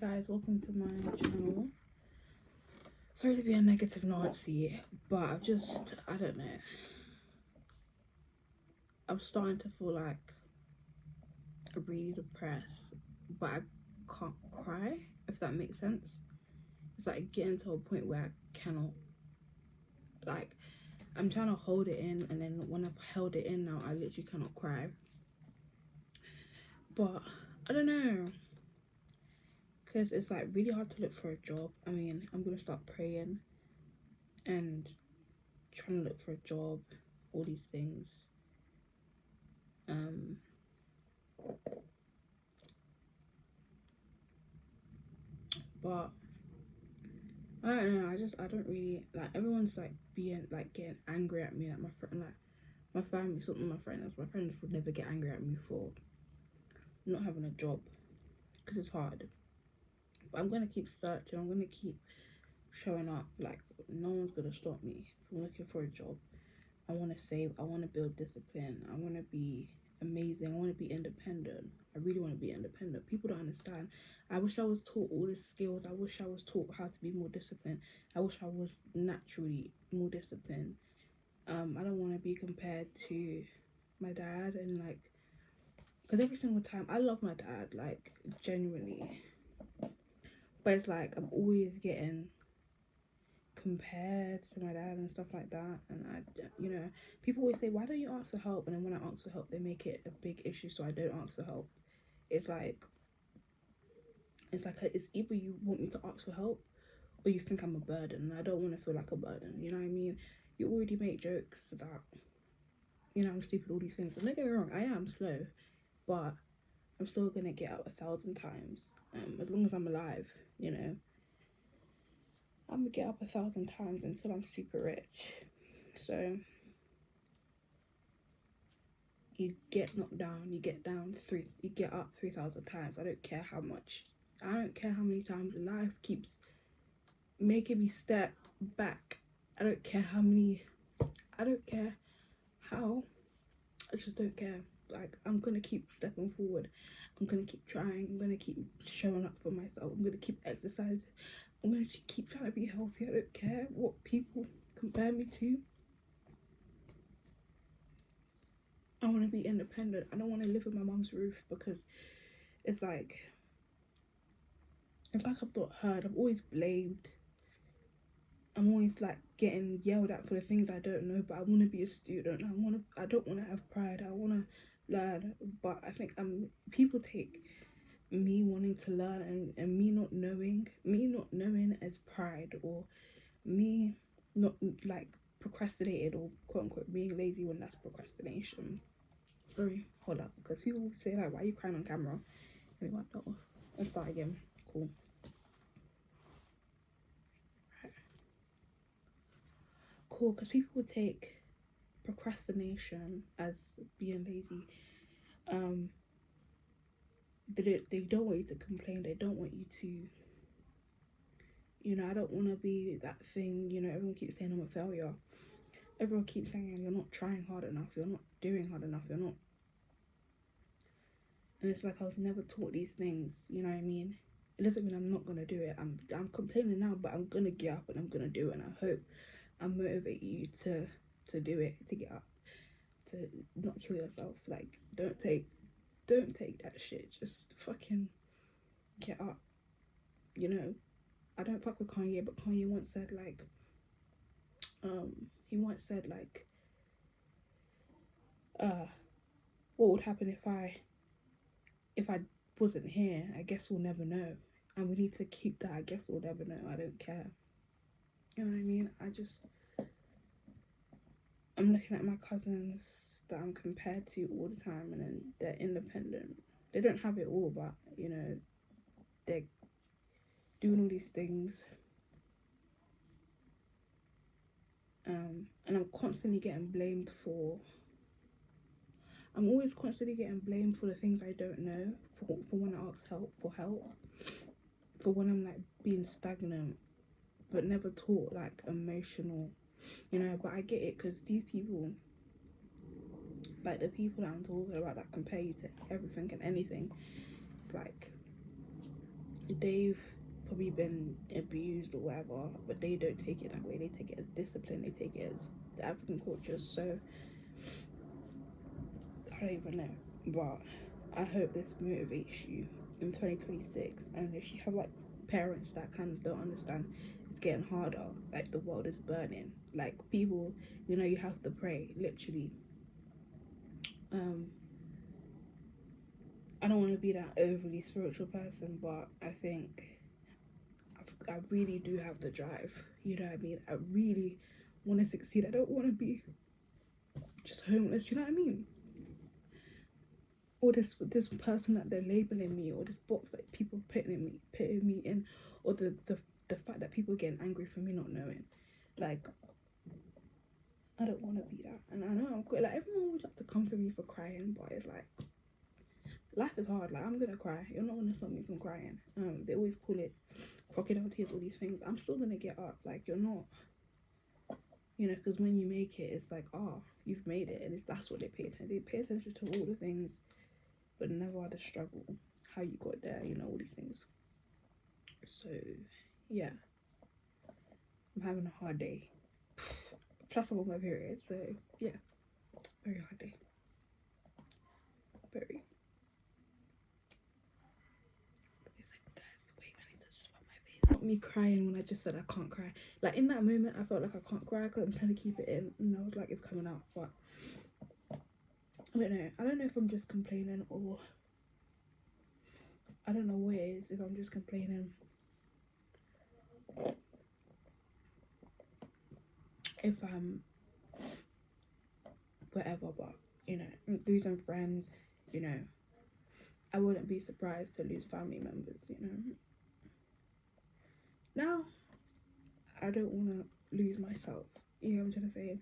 Guys, welcome to my channel. Sorry to be a negative Nancy, but I don't know, I'm starting to feel like really depressed, but I can't cry, if that makes sense. It's like getting to a point where I cannot, like, I'm trying to hold it in, and then when I've held it in now, I literally cannot cry. But I don't know, because it's like really hard to look for a job. I mean, I'm gonna start praying and trying to look for a job, all these things. Um, but I don't know. I don't really like. Everyone's like being like getting angry at me. Like my friend, like my family. Something my friends. My friends would never get angry at me for not having a job because it's hard. But I'm gonna keep searching. I'm gonna keep showing up. Like no one's gonna stop me from looking for a job. I want to save. I want to build discipline. I want to be amazing. I want to be independent. I really want to be independent. People don't understand. I wish I was taught all the skills. I wish I was taught how to be more disciplined. I wish I was naturally more disciplined. I don't want to be compared to my dad and like, because every single time I love my dad, like genuinely, but it's like I'm always getting compared to my dad and stuff like that. And people always say, why don't you ask for help? And then when I ask for help, they make it a big issue, so I don't ask for help. It's like it's either you want me to ask for help or you think I'm a burden, and I don't want to feel like a burden. You know what I mean? You already make jokes that I'm stupid, all these things. And don't get me wrong, I am slow, but I'm still gonna get up 1,000 times. As long as I'm alive, you know, I'm gonna get up 1,000 times until I'm super rich. So you get knocked down, you get up 3,000 times. I don't care how much. I don't care how many times life keeps making me step back. I don't care how many. I don't care how. I just don't care. Like I'm gonna keep stepping forward. I'm gonna keep trying. I'm gonna keep showing up for myself. I'm gonna keep exercising. I'm gonna keep trying to be healthy. I don't care what people compare me to. I want to be independent. I don't want to live in my mom's roof because it's like I'm not heard. I'm always blamed. I'm always like getting yelled at for the things I don't know. But I want to be a student. I don't want to have pride. I want to learn. But I think people take me wanting to learn and me not knowing as pride, or me not like procrastinated, or quote unquote being lazy when that's procrastination. Sorry, hold up, because people say like, why are you crying on camera? Let me wipe that off. Let's start again. Cool. Right. Cool, because people would take procrastination as being lazy. They don't want you to complain. They don't want you to, I don't want to be that thing. Everyone keeps saying I'm a failure. Everyone keeps saying you're not trying hard enough. You're not doing hard enough. You're not. And it's like I was never taught these things. You know what I mean? It doesn't mean I'm not gonna do it. I'm complaining now, but I'm gonna get up and I'm gonna do it. And I hope I motivate you to do it, to get up, to not kill yourself. Like don't take that shit. Just fucking get up. I don't fuck with Kanye, but Kanye once said like, he once said like, what would happen if I wasn't here? I guess we'll never know. And we need to keep that. I guess we'll never know. I don't care. You know what I mean? I'm looking at my cousins that I'm compared to all the time, and then they're independent. They don't have it all, but they're doing all these things. And I'm always constantly getting blamed for the things I don't know, for when I ask help, for when I'm like being stagnant, but never taught like emotional, But I get it, because these people, like the people that I'm talking about that compare you to everything and anything, it's like they've probably been abused or whatever, but they don't take it that way. They take it as discipline. They take it as the African culture. So I don't even know, but I hope this motivates you in 2026. And if you have like parents that kind of don't understand, it's getting harder. Like the world is burning. Like people, you have to pray. Literally. I don't want to be that overly spiritual person, but I think I really do have the drive. You know what I mean? I really want to succeed. I don't want to be just homeless. You know what I mean? Or this person that they're labeling me, or this box that people putting me in, or the fact that people are getting angry for me not knowing. Like, I don't want to be that. And I know I'm good. Like, everyone would like to come for me for crying, but it's like, life is hard. Like, I'm gonna cry. You're not gonna stop me from crying. They always call it crocodile tears, all these things. I'm still gonna get up. Like, you're not, because when you make it, it's like, oh, you've made it, and that's what they pay attention. They pay attention to all the things, but never the struggle, how you got there, all these things. So, yeah, I'm having a hard day. Plus, I'm on my period, so yeah, very hard day. Very. Guys, wait, I need to just wipe my face. Not me crying when I just said I can't cry. Like, in that moment, I felt like I can't cry. I'm trying to keep it in, and I was like, it's coming out, but I don't know. I don't know if I'm just complaining, or I don't know what it is, if I'm just complaining, if I'm whatever, but losing friends, I wouldn't be surprised to lose family members. Now I don't want to lose myself. You know what I'm trying to say?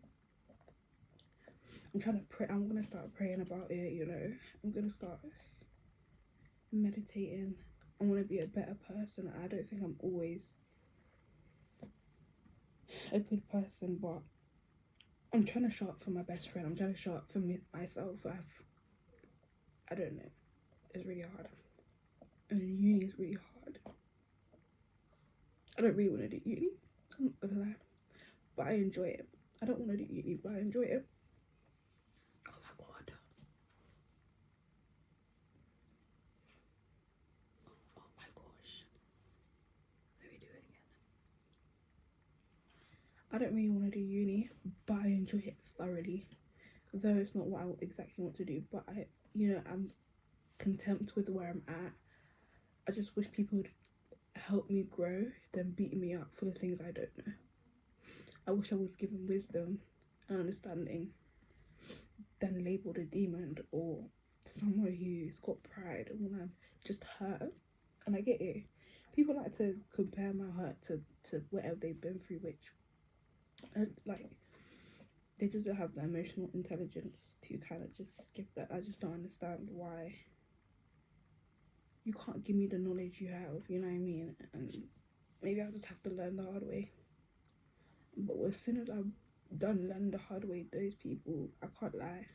I'm trying to pray. I'm gonna start praying about it. I'm gonna start meditating. I want to be a better person. I don't think I'm always a good person, but I'm trying to show up for my best friend. I'm trying to show up for myself. I don't know. It's really hard. And uni is really hard. I don't really want to do uni. I'm not gonna lie. But I enjoy it. I don't want to do uni, but I enjoy it. Oh my god. Oh my gosh. Let me do it again. I don't really want to do uni, but I enjoy it thoroughly. Though it's not what I exactly want to do, but I'm content with where I'm at. I just wish people would help me grow than beat me up for the things I don't know. I wish I was given wisdom and understanding than labelled a demon or someone who's got pride when I'm just hurt. And I get it. People like to compare my hurt to whatever they've been through, which they just don't have the emotional intelligence to kind of just give that. I just don't understand why you can't give me the knowledge you have, you know what I mean? And maybe I'll just have to learn the hard way. But as soon as I'm done learning the hard way, those people, I can't lie,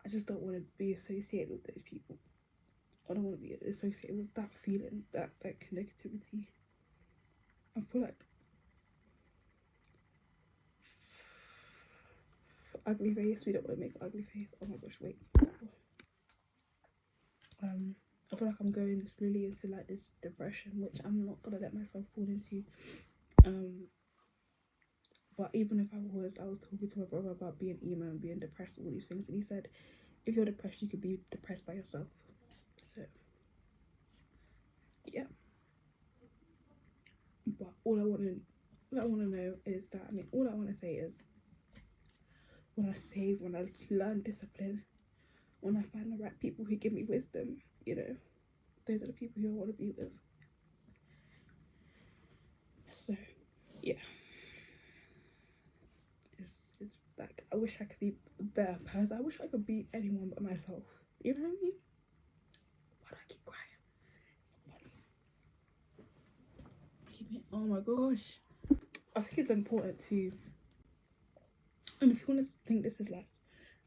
I just don't want to be associated with those people. I don't want to be associated with that feeling, that connectivity. I feel like ugly face, we don't want to make ugly face. Oh my gosh, wait. I feel like I'm going slowly into like this depression, which I'm not gonna let myself fall into. But even if I was talking to my brother about being emo and being depressed, all these things, and he said, if you're depressed, you could be depressed by yourself. So yeah. But all I want to know is that, all I want to say is, when I save, when I learn discipline, when I find the right people who give me wisdom, those are the people who I want to be with. So yeah, it's like, I wish I could be a better person. I wish I could be anyone but myself. You know what I mean? Why do I keep crying? Oh my gosh. I think it's important to, and if you want to think this is like,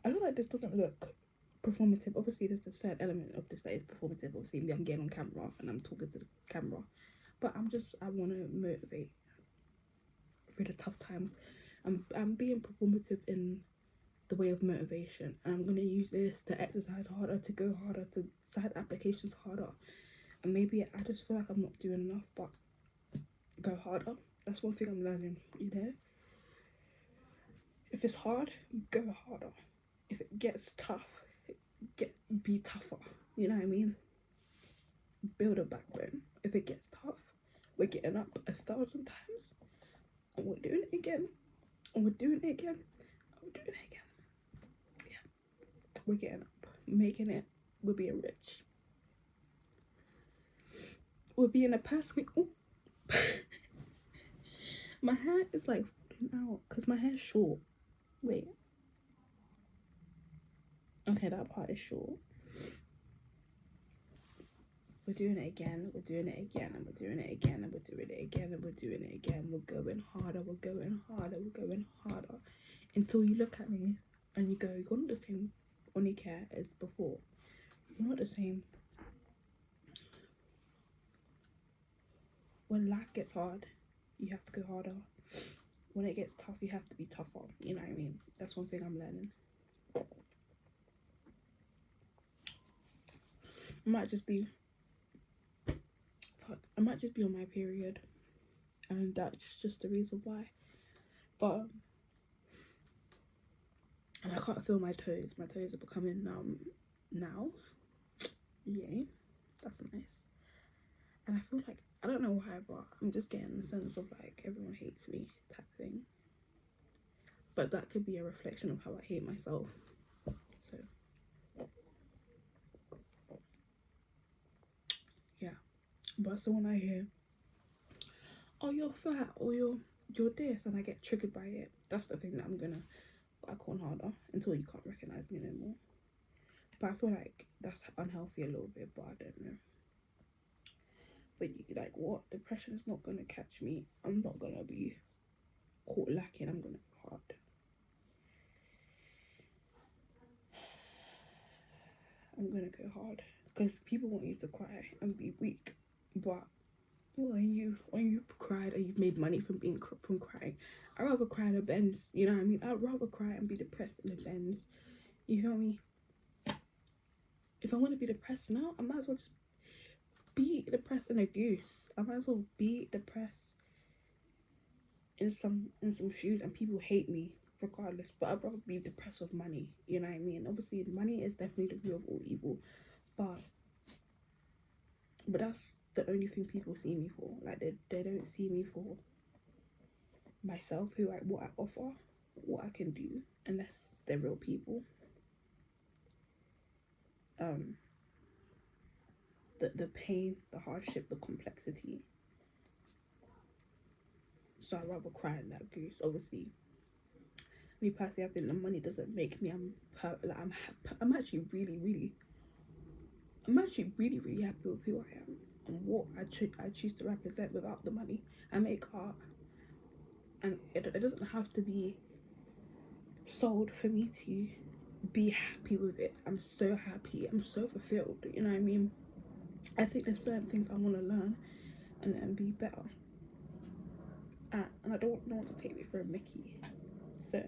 I feel like this doesn't look performative. Obviously, there's a certain element of this that is performative. Obviously, me, I'm getting on camera and I'm talking to the camera, but I want to motivate through the tough times. I'm being performative in the way of motivation, and I'm gonna use this to exercise harder, to go harder, to side applications harder. And maybe I just feel like I'm not doing enough, but go harder. That's one thing I'm learning, you know. If it's hard, go harder. If it gets tough, be tougher. You know what I mean? Build a backbone. If it gets tough, we're getting up 1,000 times, and we're doing it again, and we're doing it again, and we're doing it again. Yeah, we're getting up, making it. We're being rich. We're being a person. My hair is like falling out because my hair's short. Wait. Okay, that part is short. We're doing it again, we're doing it again, and we're doing it again, and we're doing it again, and we're doing it again. We're going harder, we're going harder, we're going harder. Until you look at me and you go, you're not the same Onika as before. You're not the same. When life gets hard, you have to go harder. When it gets tough, you have to be tougher. You know what I mean? That's one thing I'm learning. I might just be on my period, and that's just the reason why. But and I can't feel my toes. My toes are becoming numb now. Yay, that's nice. And I feel like, I don't know why, but I'm just getting the sense of like everyone hates me type thing. But that could be a reflection of how I hate myself. So yeah. But so when I hear, oh, you're fat, or you're this, and I get triggered by it, that's the thing that I'm gonna work on harder until you can't recognize me no more. But I feel like that's unhealthy a little bit, but I don't know. But you like, what? Depression is not gonna catch me. I'm not gonna be caught lacking. I'm gonna go hard. I'm gonna go hard because people want you to cry and be weak, but when you cried and you've made money from crying, I'd rather cry in a Benz. You know what I mean? I'd rather cry and be depressed in a Benz. You feel me? If I want to be depressed now, I might as well just be depressed in a goose. I might as well be depressed in some shoes, and people hate me regardless. But I'd rather be depressed with money. You know what I mean? Obviously, money is definitely the root of all evil, but that's the only thing people see me for. Like they don't see me for myself, what I offer, what I can do, unless they're real people. The pain, the hardship, the complexity. So I'd rather cry in that goose. Obviously, me personally, I think the money doesn't make me. I'm actually really happy with who I am and what I choose to represent without the money. I make art, and it doesn't have to be sold for me to be happy with it. I'm so happy. I'm so fulfilled. You know what I mean? I think there's certain things I want to learn and be better at, and I don't want to take me for a Mickey. So,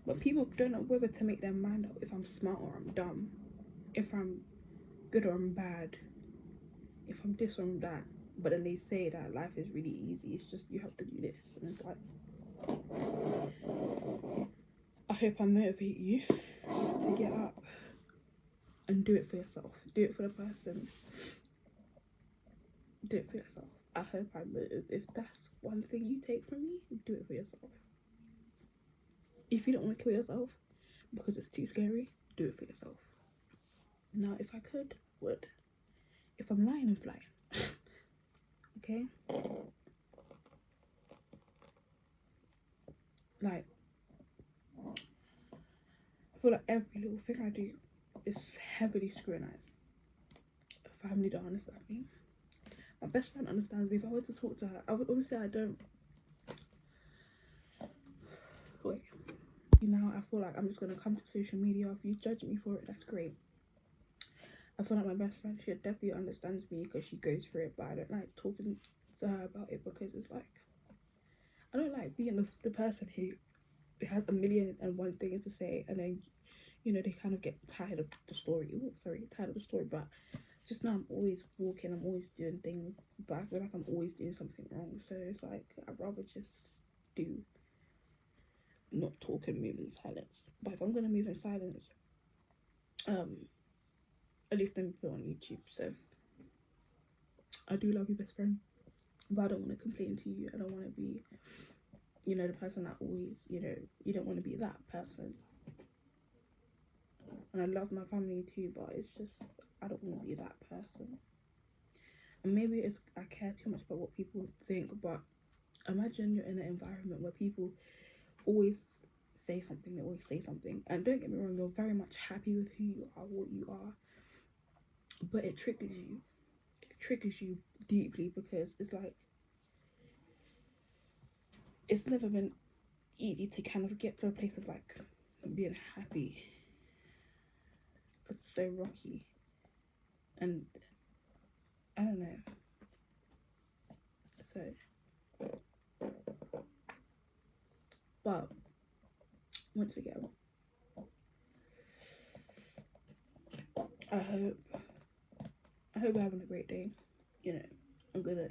but people don't know whether to make their mind up if I'm smart or I'm dumb, if I'm good or I'm bad, if I'm this or I'm that. But then they say that life is really easy. It's just you have to do this, and it's like, I hope I motivate you to get up and do it for yourself. Do it for the person. Do it for yourself. I hope I motivate. If that's one thing you take from me, do it for yourself. If you don't want to kill yourself because it's too scary, do it for yourself. Now, if I could, would. If I'm lying, I'm flying. Okay? Like, I feel like every little thing I do is heavily scrutinized. Family don't understand me. My best friend understands me. If I were to talk to her, obviously I don't. Wait. Now I feel like I'm just gonna come to social media. If you judge me for it, that's great. I feel like my best friend, she definitely understands me because she goes through it, but I don't like talking to her about it because it's like, I don't like being the person who has a million and one things to say, and then, you know, they kind of get tired of the story. Ooh, sorry, tired of the story. But just now I'm always walking, I'm always doing things, but I feel like I'm always doing something wrong. So it's like, I'd rather just do not talk and move in silence. But if I'm gonna move in silence, at least let me put it on YouTube. So I do love you, best friend, but I don't want to complain to you. I don't want to be, you know, the person that always, you know, you don't want to be that person. And I love my family too, but it's just, I don't want to be that person. And maybe it's, I care too much about what people think, but imagine you're in an environment where people always say something, they always say something. And don't get me wrong, you're very much happy with who you are, what you are, but it triggers you. It triggers you deeply because it's like, it's never been easy to kind of get to a place of like being happy because it's so rocky. And I don't know. So, but once again, I hope you're having a great day. You know, I'm gonna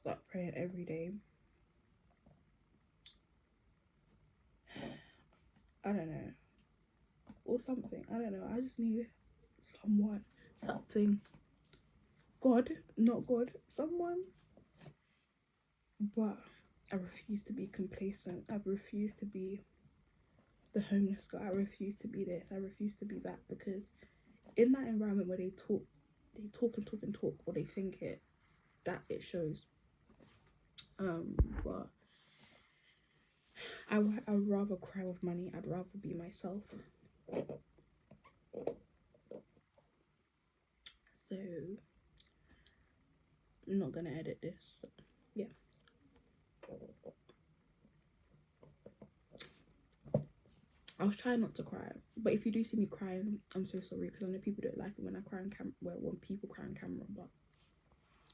start praying every day. I don't know, or something. I don't know. I just need someone, something. God, not God, someone. But I refuse to be complacent. I refuse to be the homeless guy. I refuse to be this. I refuse to be that, because in that environment where they talk and talk and talk, or they think it, that it shows. But I'd rather cry with money. I'd rather be myself. So I'm not gonna edit this. So, yeah. I was trying not to cry, but if you do see me crying, I'm so sorry, because I know people don't like it when I cry on camera. Well, when people cry on camera, but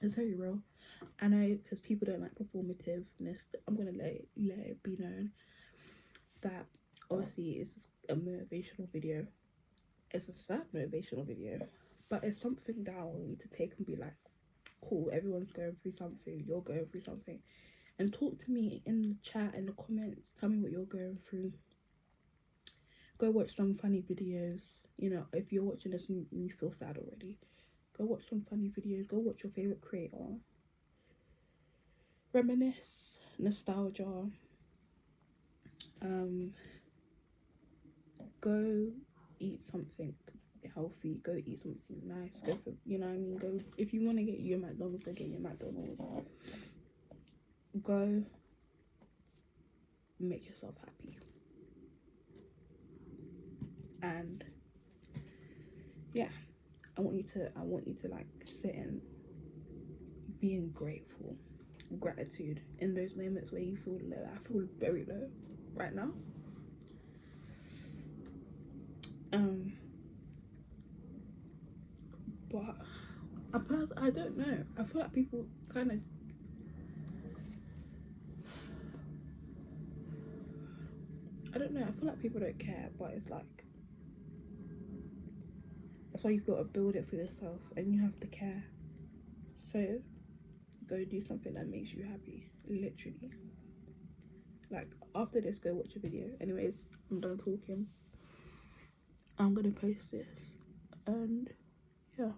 it's very real. I know, because people don't like performativeness. I'm gonna let it be known that obviously it's a motivational video. It's a sad motivational video, but it's something that I want you to take and be like, cool, everyone's going through something, you're going through something, and talk to me in the chat, in the comments, tell me what you're going through. Go watch some funny videos. You know, if you're watching this and you feel sad already, go watch some funny videos. Go watch your favorite creator. Reminisce, nostalgia. Go eat something healthy. Go eat something nice. Go for, you know what I mean. Go, if you want to get you a McDonald's, go get your McDonald's. Go make yourself happy. And yeah, I want you to like sit in being grateful, gratitude in those moments where you feel low. I feel very low right now. But I don't know. I feel like people kind of, I don't know. I feel like people don't care, but it's like, that's why you've got to build it for yourself, and you have to care. So go do something that makes you happy, literally. Like, after this, go watch a video. Anyways, I'm done talking. I'm gonna post this, and yeah.